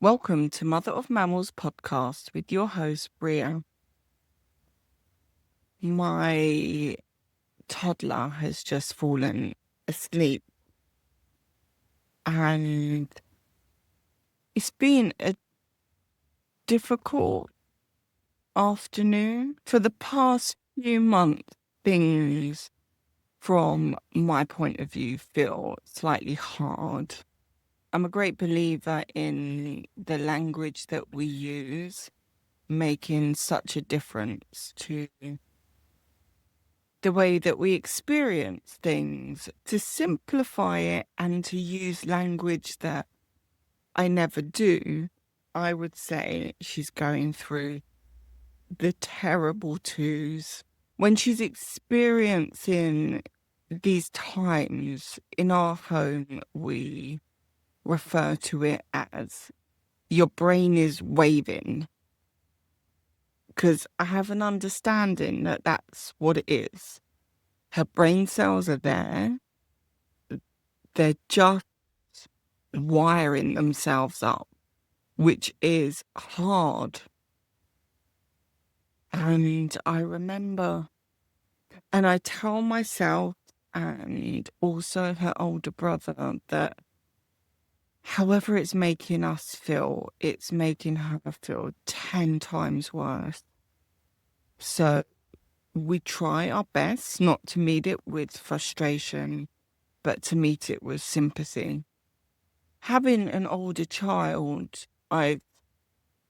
Welcome to Mother of Mammals podcast with your host, Bria. My toddler has just fallen asleep, and it's been a difficult afternoon. For the past few months, things, from my point of view, feel slightly hard. I'm a great believer in the language that we use making such a difference to the way that we experience things. To simplify it and to use language that I never do, I would say she's going through the terrible twos. When she's experiencing these times in our home, we refer to it as your brain is waving, because I have an understanding that that's what it is. Her brain cells are there. They're just wiring themselves up, which is hard. And I remember, and I tell myself and also her older brother that however it's making us feel, it's making her feel 10 times worse. So we try our best not to meet it with frustration, but to meet it with sympathy. Having an older child, I've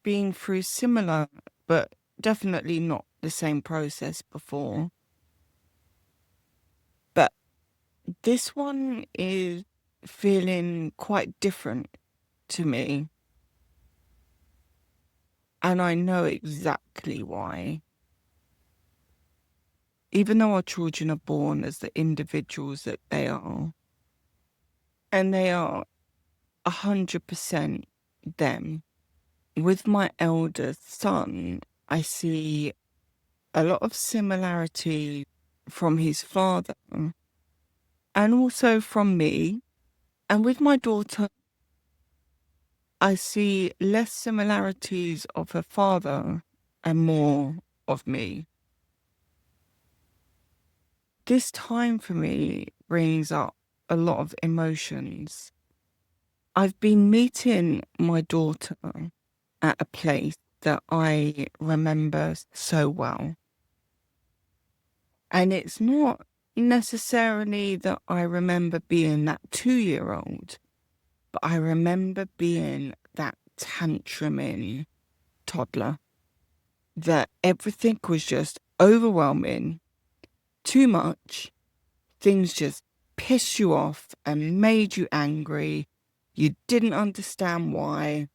been through similar, but definitely not the same process before. But this one is feeling quite different to me. And I know exactly why. Even though our children are born as the individuals that they are, and they are 100% them. With my eldest son, I see a lot of similarity from his father and also from me. And with my daughter, I see less similarities of her father and more of me. This time for me brings up a lot of emotions. I've been meeting my daughter at a place that I remember so well. And it's not necessarily that I remember being that 2-year-old, but I remember being that tantruming toddler, that everything was just overwhelming, too much, things just pissed you off and made you angry. You didn't understand why.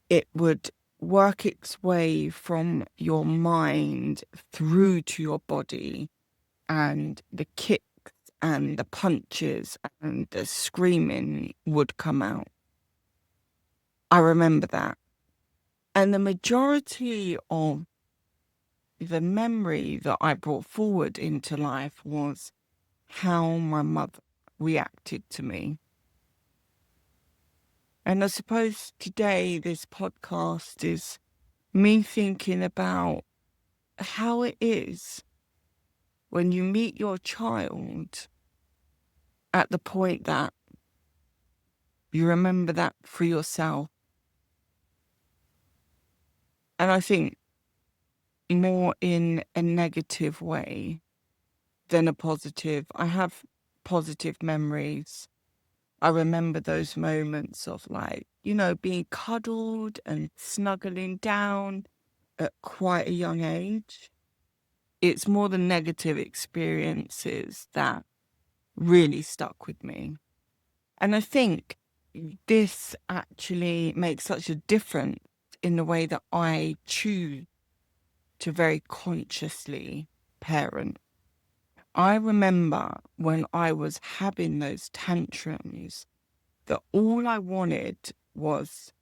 It would work its way from your mind through to your body, and the kicks and the punches and the screaming would come out. I remember that. And the majority of the memory that I brought forward into life was how my mother reacted to me. And I suppose today this podcast is me thinking about how it is when you meet your child at the point that you remember that for yourself. And I think more in a negative way than a positive. I have positive memories. I remember those moments of being cuddled and snuggling down at quite a young age. It's more the negative experiences that really stuck with me. And I think this actually makes such a difference in the way that I choose to very consciously parent. I remember when I was having those tantrums that all I wanted was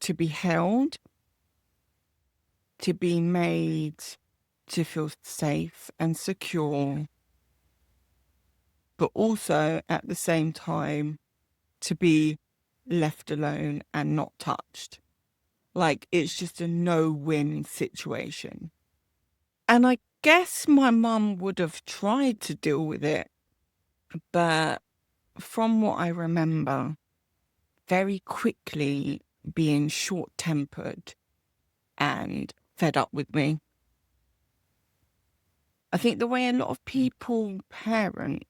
to be held, to be made to feel safe and secure, but also at the same time to be left alone and not touched. Like, it's just a no-win situation. And I guess my mum would have tried to deal with it, but from what I remember, very quickly being short-tempered and fed up with me. I think the way a lot of people parent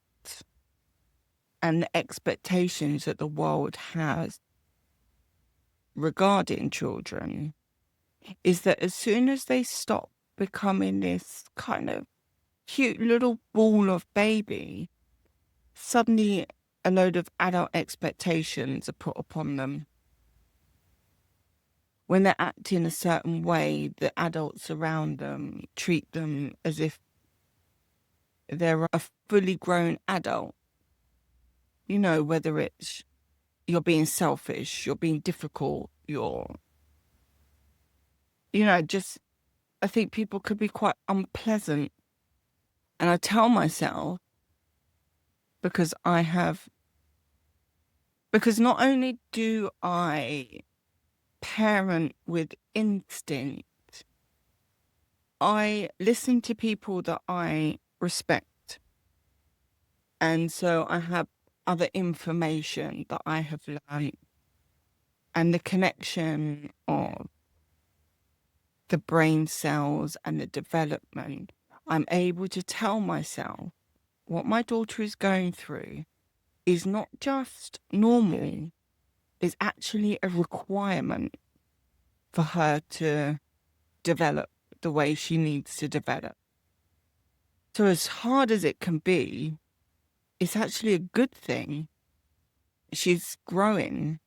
and the expectations that the world has regarding children is that as soon as they stop becoming this kind of cute little ball of baby, suddenly a load of adult expectations are put upon them. When they're acting a certain way, the adults around them treat them as if they're a fully grown adult. You know, whether it's you're being selfish, you're being difficult, just, I think people could be quite unpleasant. And I tell myself, because not only do I parent with instinct, I listen to people that I respect. And so I have other information that I have learned, and the connection of the brain cells and the development. I'm able to tell myself what my daughter is going through is not just normal, it's actually a requirement for her to develop the way she needs to develop. So as hard as it can be, it's actually a good thing. She's growing.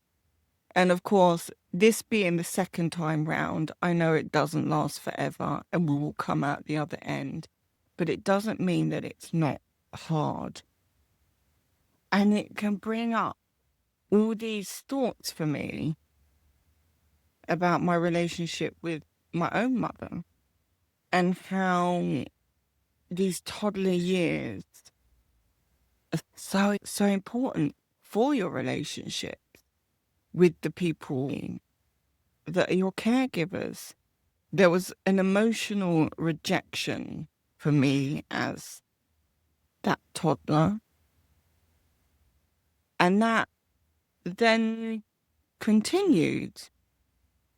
And of course, this being the second time round, I know it doesn't last forever and we will come out the other end. But it doesn't mean that it's not hard. And it can bring up all these thoughts for me about my relationship with my own mother and how these toddler years are so important for your relationship with the people that are your caregivers. There was an emotional rejection for me as that toddler. And that then continued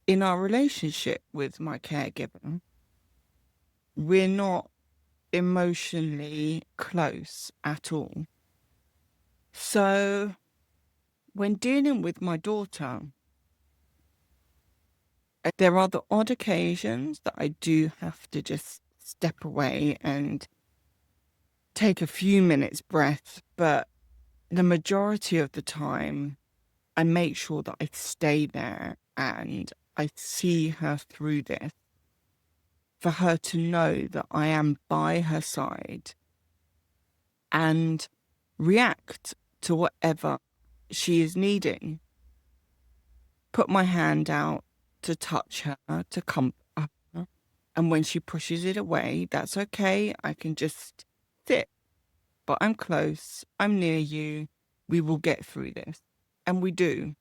in our relationship with my caregiver. We're not emotionally close at all. So when dealing with my daughter, there are the odd occasions that I do have to just step away and take a few minutes breath, but the majority of the time I make sure that I stay there and I see her through this, for her to know that I am by her side and react to whatever she is needing. Put my hand out to touch her, to comfort her. And when she pushes it away, that's okay. I can just sit. But I'm close. I'm near you. We will get through this. And we do.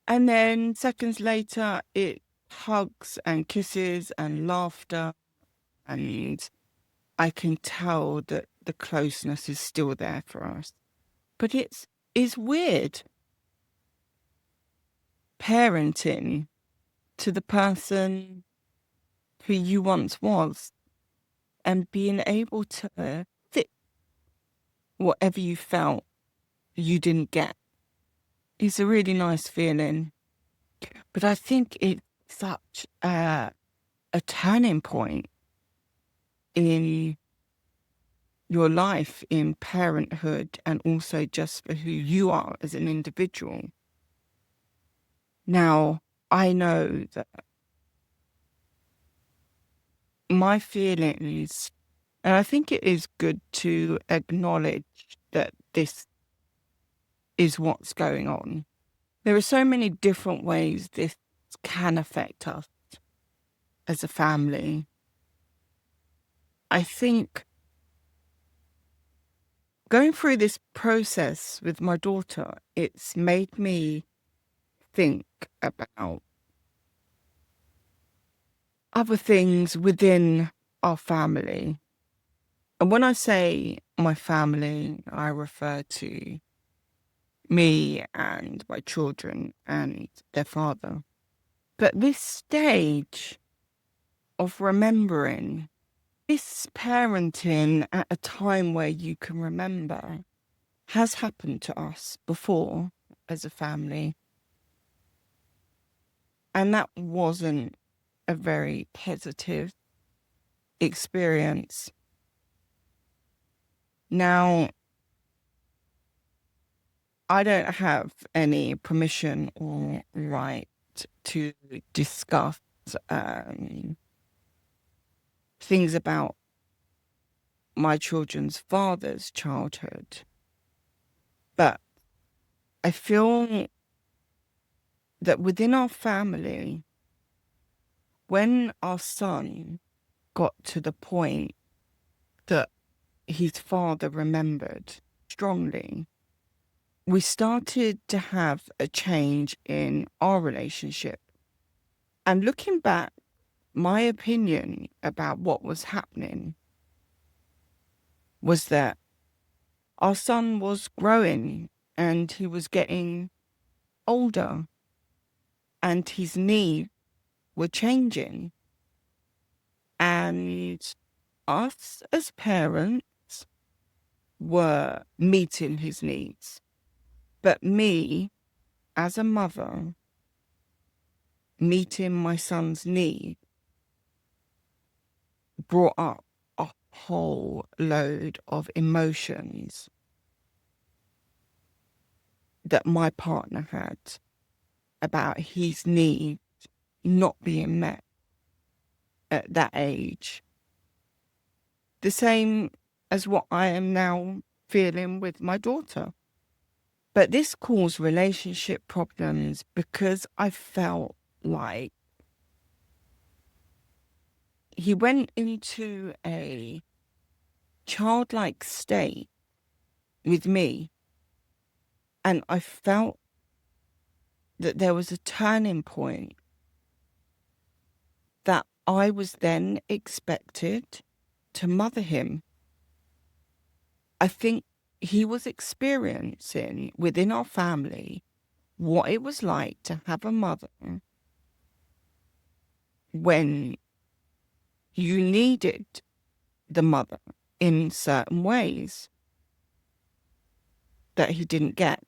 And then seconds later, it's hugs and kisses and laughter. And I can tell that the closeness is still there for us. But it's weird parenting to the person who you once was and being able to fit whatever you felt you didn't get. It's a really nice feeling. But I think it's such a turning point in your life, in parenthood, and also just for who you are as an individual. Now, I know that my feelings, and I think it is good to acknowledge that this is what's going on. There are so many different ways this can affect us as a family. I think going through this process with my daughter, it's made me think about other things within our family. And when I say my family, I refer to me and my children and their father. But this stage of remembering, this parenting at a time where you can remember, has happened to us before as a family. And that wasn't a very positive experience. Now, I don't have any permission or right to discuss things about my children's father's childhood, but I feel that within our family, when our son got to the point that his father remembered strongly, we started to have a change in our relationship. And looking back, my opinion about what was happening was that our son was growing and he was getting older and his needs were changing. And us as parents were meeting his needs. But me, as a mother, meeting my son's need brought up a whole load of emotions that my partner had about his needs not being met at that age. The same as what I am now feeling with my daughter. But this caused relationship problems because I felt like he went into a childlike state with me, and I felt that there was a turning point that I was then expected to mother him. I think he was experiencing within our family what it was like to have a mother when you needed the mother in certain ways that he didn't get.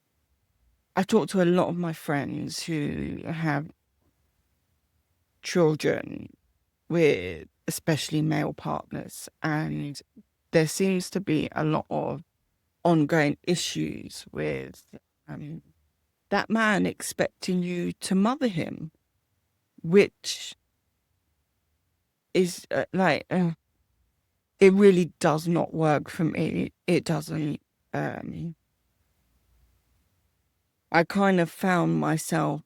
I talk to a lot of my friends who have children with especially male partners, and there seems to be a lot of ongoing issues with that man expecting you to mother him, which is it really does not work for me. It doesn't. I kind of found myself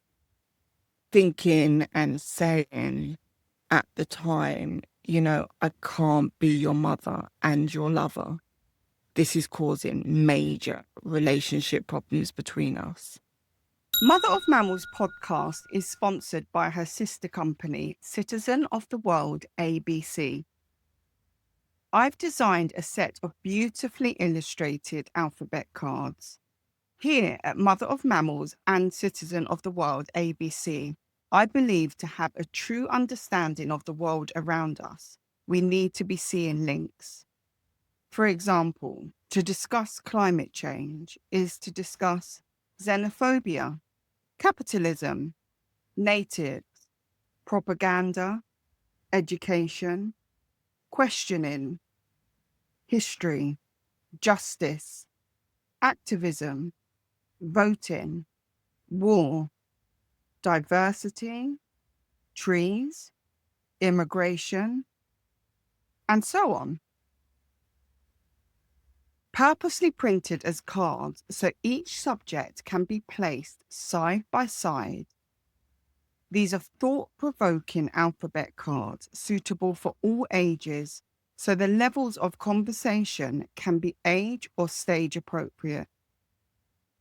thinking and saying at the time, I can't be your mother and your lover. This is causing major relationship problems between us. Mother of Mammals podcast is sponsored by her sister company, Citizen of the World ABC. I've designed a set of beautifully illustrated alphabet cards. Here at Mother of Mammals and Citizen of the World ABC, I believe to have a true understanding of the world around us, we need to be seeing links. For example, to discuss climate change is to discuss xenophobia, capitalism, natives, propaganda, education, questioning, history, justice, activism, voting, war, diversity, trees, immigration, and so on. Purposely printed as cards so each subject can be placed side by side. These are thought-provoking alphabet cards suitable for all ages, so the levels of conversation can be age or stage appropriate.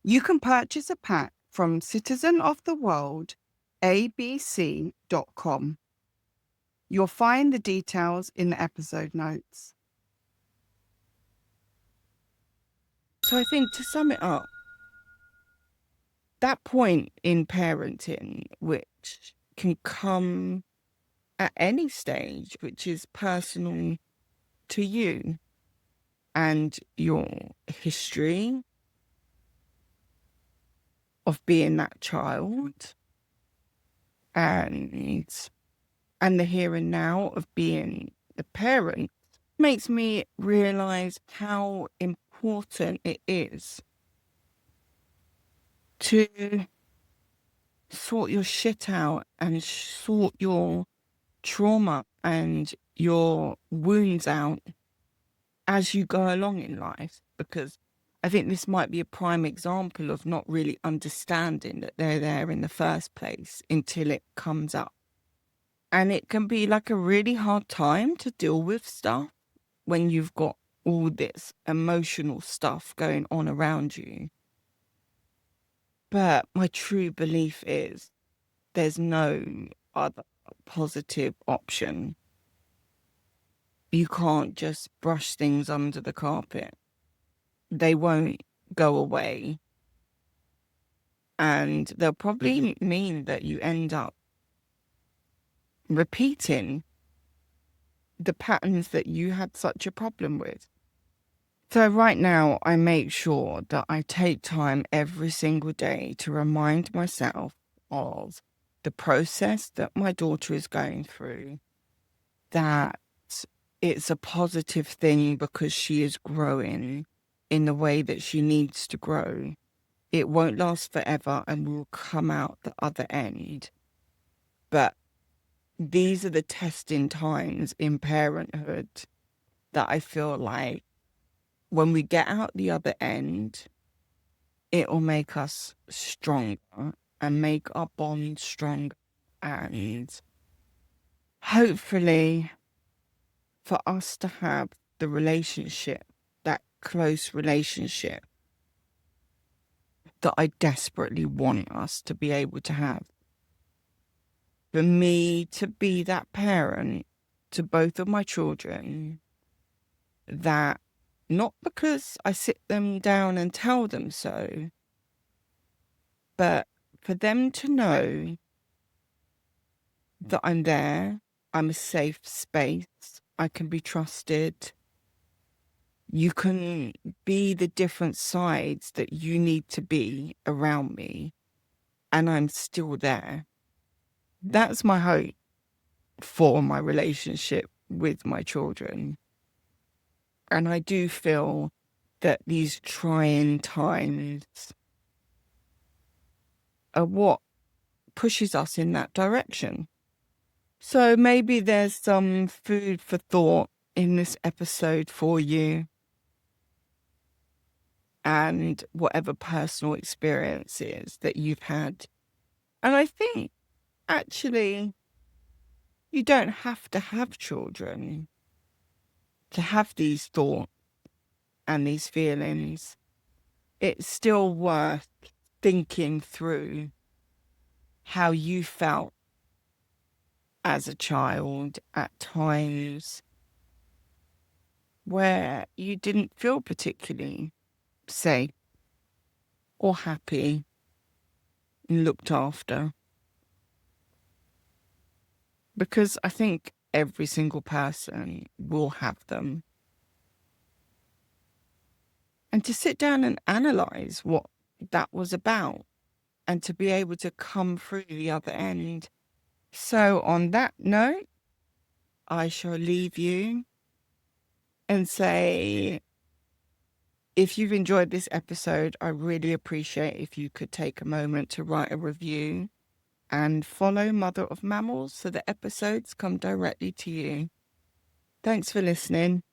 You can purchase a pack from citizenoftheworldabc.com. You'll find the details in the episode notes. So I think, to sum it up, that point in parenting, which can come at any stage, which is personal to you and your history of being that child, and the here and now of being the parent, makes me realize how important it is to sort your shit out and sort your trauma and your wounds out as you go along in life, because I think this might be a prime example of not really understanding that they're there in the first place until it comes up. And it can be like a really hard time to deal with stuff when you've got all this emotional stuff going on around you. But my true belief is there's no other positive option. You can't just brush things under the carpet. They won't go away. And they'll probably mean that you end up repeating the patterns that you had such a problem with. So right now, I make sure that I take time every single day to remind myself of the process that my daughter is going through, that it's a positive thing because she is growing in the way that she needs to grow. It won't last forever and will come out the other end. But these are the testing times in parenthood that I feel like when we get out the other end, it will make us stronger and make our bond stronger. And hopefully for us to have the relationship, that close relationship that I desperately want us to be able to have. For me to be that parent to both of my children, that not because I sit them down and tell them so, but for them to know that I'm there, I'm a safe space, I can be trusted. You can be the different sides that you need to be around me, and I'm still there. That's my hope for my relationship with my children. And I do feel that these trying times are what pushes us in that direction. So maybe there's some food for thought in this episode for you, and whatever personal experiences that you've had. And I think actually you don't have to have children to have these thoughts and these feelings. It's still worth thinking through how you felt as a child at times where you didn't feel particularly safe or happy and looked after. Because I think every single person will have them. And to sit down and analyze what that was about and to be able to come through the other end. So on that note, I shall leave you and say, if you've enjoyed this episode, I really appreciate if you could take a moment to write a review and follow Mother of Mammals so the episodes come directly to you. Thanks for listening.